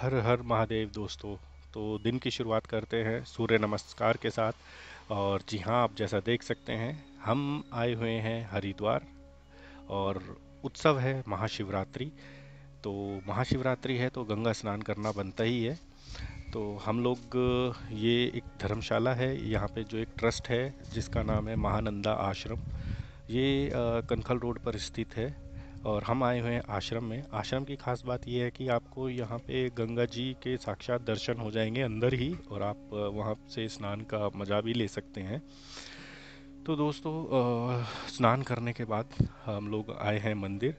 हर हर महादेव दोस्तों। तो दिन की शुरुआत करते हैं सूर्य नमस्कार के साथ। और जी हाँ, आप जैसा देख सकते हैं, हम आए हुए हैं हरिद्वार। और उत्सव है महाशिवरात्रि। तो महाशिवरात्रि है तो गंगा स्नान करना बनता ही है। तो हम लोग ये एक धर्मशाला है यहाँ पे, जो एक ट्रस्ट है जिसका नाम है महानंदा आश्रम। ये कनखल रोड पर स्थित है। और हम आए हुए हैं आश्रम में। आश्रम की खास बात यह है कि आपको यहाँ पे गंगा जी के साक्षात दर्शन हो जाएंगे अंदर ही, और आप वहाँ से स्नान का मज़ा भी ले सकते हैं। तो दोस्तों, स्नान करने के बाद हम लोग आए हैं मंदिर।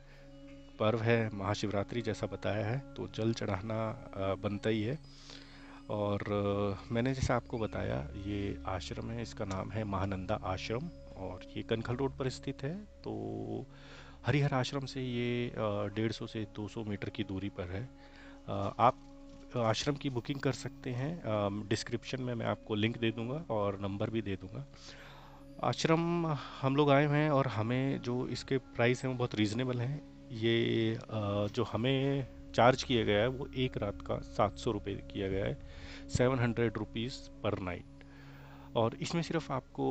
पर्व है महाशिवरात्रि जैसा बताया है, तो जल चढ़ाना बनता ही है। और मैंने जैसा आपको बताया, ये आश्रम है, इसका नाम है महानंदा आश्रम। और ये कनखल रोड पर स्थित है। तो हरिहर आश्रम से ये 150 से 200 मीटर की दूरी पर है। आप आश्रम की बुकिंग कर सकते हैं। डिस्क्रिप्शन में मैं आपको लिंक दे दूंगा और नंबर भी दे दूंगा। आश्रम हम लोग आए हुए हैं, और हमें जो इसके प्राइस हैं वो बहुत रीज़नेबल हैं। ये जो हमें चार्ज किया गया है वो एक रात का 700 रुपये किया गया है, 700 रुपीज़ पर नाइट। और इसमें सिर्फ आपको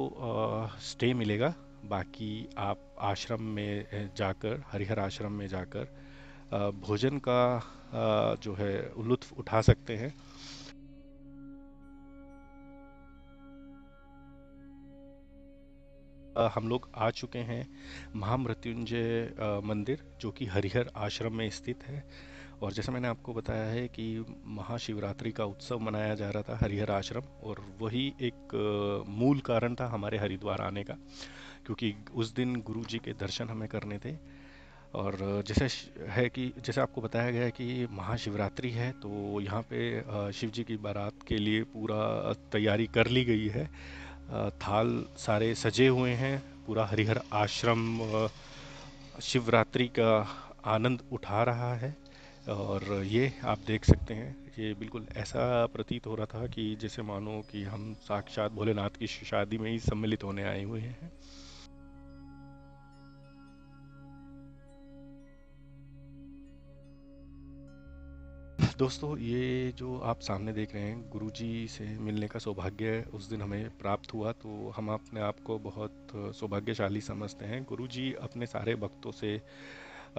स्टे मिलेगा। बाकी आप आश्रम में जाकर, हरिहर आश्रम में जाकर भोजन का जो है लुत्फ़ उठा सकते हैं। हम लोग आ चुके हैं महामृत्युंजय मंदिर, जो कि हरिहर आश्रम में स्थित है। और जैसा मैंने आपको बताया है कि महाशिवरात्रि का उत्सव मनाया जा रहा था हरिहर आश्रम, और वही एक मूल कारण था हमारे हरिद्वार आने का, क्योंकि उस दिन गुरु जी के दर्शन हमें करने थे। और है कि जैसे आपको बताया गया है कि महाशिवरात्रि है, तो यहाँ पे शिव जी की बारात के लिए पूरा तैयारी कर ली गई है। थाल सारे सजे हुए हैं। पूरा हरिहर आश्रम शिवरात्रि का आनंद उठा रहा है। और ये आप देख सकते हैं, ये बिल्कुल ऐसा प्रतीत हो रहा था कि जैसे मानो कि हम साक्षात भोलेनाथ की शादी में ही सम्मिलित होने आए हुए हैं। दोस्तों, ये जो आप सामने देख रहे हैं, गुरुजी से मिलने का सौभाग्य उस दिन हमें प्राप्त हुआ। तो हम अपने आप को बहुत सौभाग्यशाली समझते हैं। गुरुजी अपने सारे भक्तों से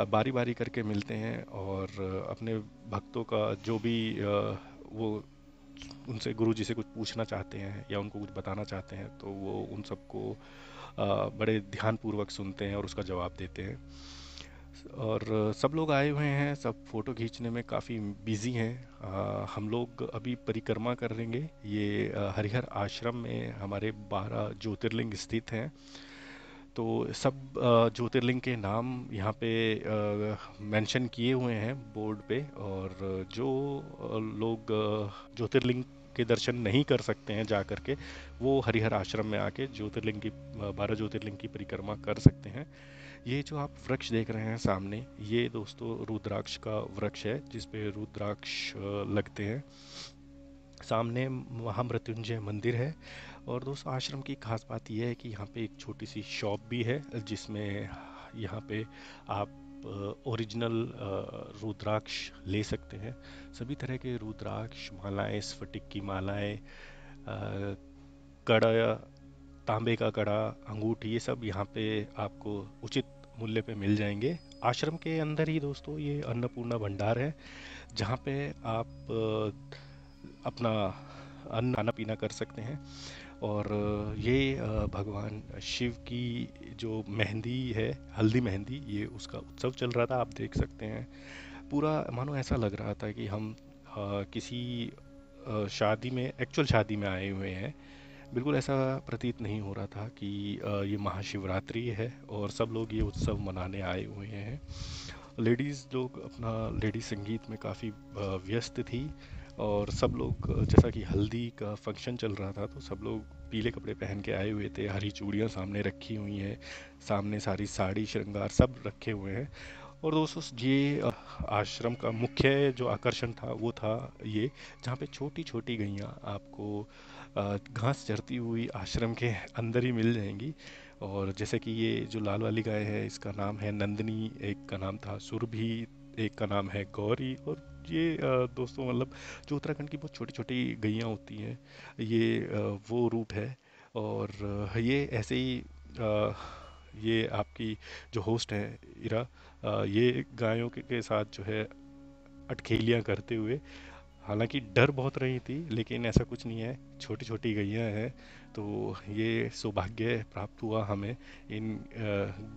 बारी बारी करके मिलते हैं, और अपने भक्तों का जो भी वो उनसे, गुरुजी से कुछ पूछना चाहते हैं या उनको कुछ बताना चाहते हैं, तो वो उन सबको बड़े ध्यानपूर्वक सुनते हैं और उसका जवाब देते हैं। और सब लोग आए हुए हैं, सब फ़ोटो खींचने में काफ़ी बिज़ी हैं। हम लोग अभी परिक्रमा करेंगे। ये हरिहर आश्रम में हमारे 12 ज्योतिर्लिंग स्थित हैं। तो सब ज्योतिर्लिंग के नाम यहाँ पे मेंशन किए हुए हैं बोर्ड पे। और जो लोग ज्योतिर्लिंग के दर्शन नहीं कर सकते हैं जा करके, वो हरिहर आश्रम में आके ज्योतिर्लिंग की 12 ज्योतिर्लिंग की परिक्रमा कर सकते हैं। ये जो आप वृक्ष देख रहे हैं सामने, ये दोस्तों रुद्राक्ष का वृक्ष है, जिस पे रुद्राक्ष लगते हैं। सामने महामृत्युंजय मंदिर है। और दोस्तों, आश्रम की खास बात यह है कि यहाँ पे एक छोटी सी शॉप भी है, जिसमें यहाँ पे आप ओरिजिनल रुद्राक्ष ले सकते हैं। सभी तरह के रुद्राक्ष, मालाएं, स्फटिक की मालाएं, कड़ा, तांबे का कड़ा, अंगूठी, ये सब यहाँ पे आपको उचित मूल्य पे मिल जाएंगे। आश्रम के अंदर ही दोस्तों ये अन्नपूर्णा भंडार है, जहाँ पे आप अपना अन्न खाना पीना कर सकते हैं। और ये भगवान शिव की जो मेहंदी है, हल्दी मेहंदी, ये उसका उत्सव चल रहा था, आप देख सकते हैं। पूरा मानो ऐसा लग रहा था कि हम किसी शादी में, एक्चुअल शादी में आए हुए हैं। बिल्कुल ऐसा प्रतीत नहीं हो रहा था कि ये महाशिवरात्रि है और सब लोग ये उत्सव मनाने आए हुए हैं। लेडीज़ लोग अपना लेडीज संगीत में काफ़ी व्यस्त थी। और सब लोग, जैसा कि हल्दी का फंक्शन चल रहा था, तो सब लोग पीले कपड़े पहन के आए हुए थे। हरी चूड़ियाँ सामने रखी हुई हैं, सामने सारी साड़ी श्रृंगार सब रखे हुए हैं। और दोस्तों, ये आश्रम का मुख्य जो आकर्षण था वो था ये, जहाँ पे छोटी छोटी गैयाँ आपको घास चरती हुई आश्रम के अंदर ही मिल जाएंगी। और जैसे कि ये जो लाल वाली गाय है, इसका नाम है नंदनी, एक का नाम था सुरभि, एक का नाम है गौरी। और ये दोस्तों मतलब जो उत्तराखंड की बहुत छोटी छोटी गैयाँ होती हैं, ये वो रूप है। और ये ऐसे ही ये आपकी जो होस्ट है इरा, ये गायों के साथ जो है अटखेलियाँ करते हुए, हालांकि डर बहुत रही थी लेकिन ऐसा कुछ नहीं है, छोटी छोटी गैयाँ हैं। तो ये सौभाग्य प्राप्त हुआ हमें इन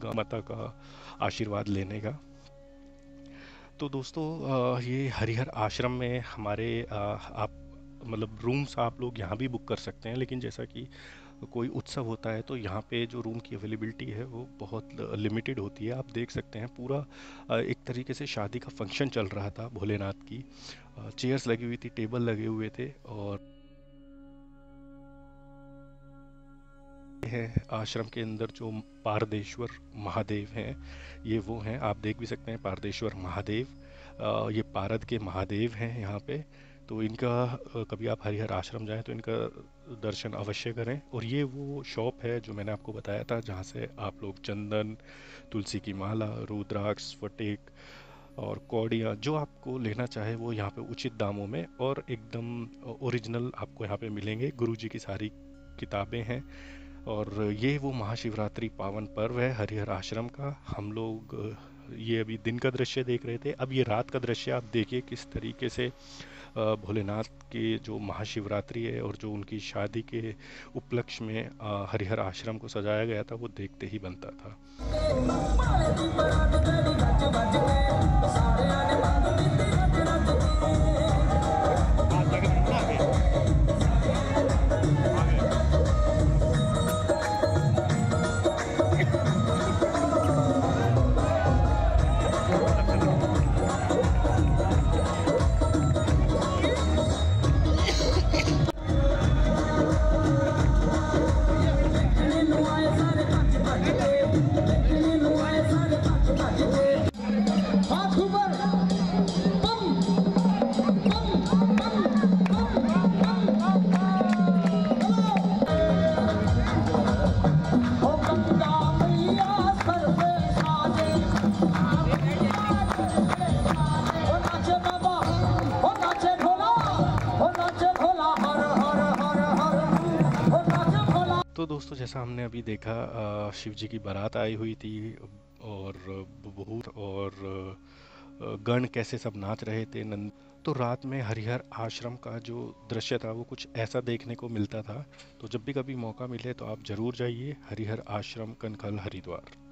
गौ माता का आशीर्वाद लेने का। तो दोस्तों ये हरिहर आश्रम में हमारे आप मतलब रूम्स आप लोग यहाँ भी बुक कर सकते हैं, लेकिन जैसा कि कोई उत्सव होता है तो यहाँ पे जो रूम की अवेलेबिलिटी है वो बहुत लिमिटेड होती है। आप देख सकते हैं पूरा एक तरीके से शादी का फंक्शन चल रहा था भोलेनाथ की। चेयर्स लगी हुई थी, टेबल लगे हुए थे। और है आश्रम के अंदर जो पारदेश्वर महादेव हैं, ये वो हैं, आप देख भी सकते हैं पारदेश्वर महादेव। ये पारद के महादेव हैं यहाँ पे। तो इनका कभी आप हरिहर आश्रम जाएं तो इनका दर्शन अवश्य करें। और ये वो शॉप है जो मैंने आपको बताया था जहाँ से आप लोग चंदन, तुलसी की माला, रुद्राक्ष, फटेक और कौड़ियाँ जो आपको लेना चाहे वो यहाँ पे उचित दामों में और एकदम ओरिजिनल आपको यहाँ पे मिलेंगे। गुरुजी की सारी किताबें हैं। और ये वो महाशिवरात्रि पावन पर्व है हरिहर आश्रम का। हम लोग ये अभी दिन का दृश्य देख रहे थे, अब ये रात का दृश्य आप देखिए किस तरीके से भोलेनाथ के जो महाशिवरात्रि है और जो उनकी शादी के उपलक्ष्य में हरिहर आश्रम को सजाया गया था, वो देखते ही बनता था। तो दोस्तों जैसा हमने अभी देखा शिव जी की बारात आई हुई थी और बहुत और गण कैसे सब नाच रहे थे नंद। तो रात में हरिहर आश्रम का जो दृश्य था वो कुछ ऐसा देखने को मिलता था। तो जब भी कभी मौका मिले तो आप ज़रूर जाइए हरिहर आश्रम कनखल हरिद्वार।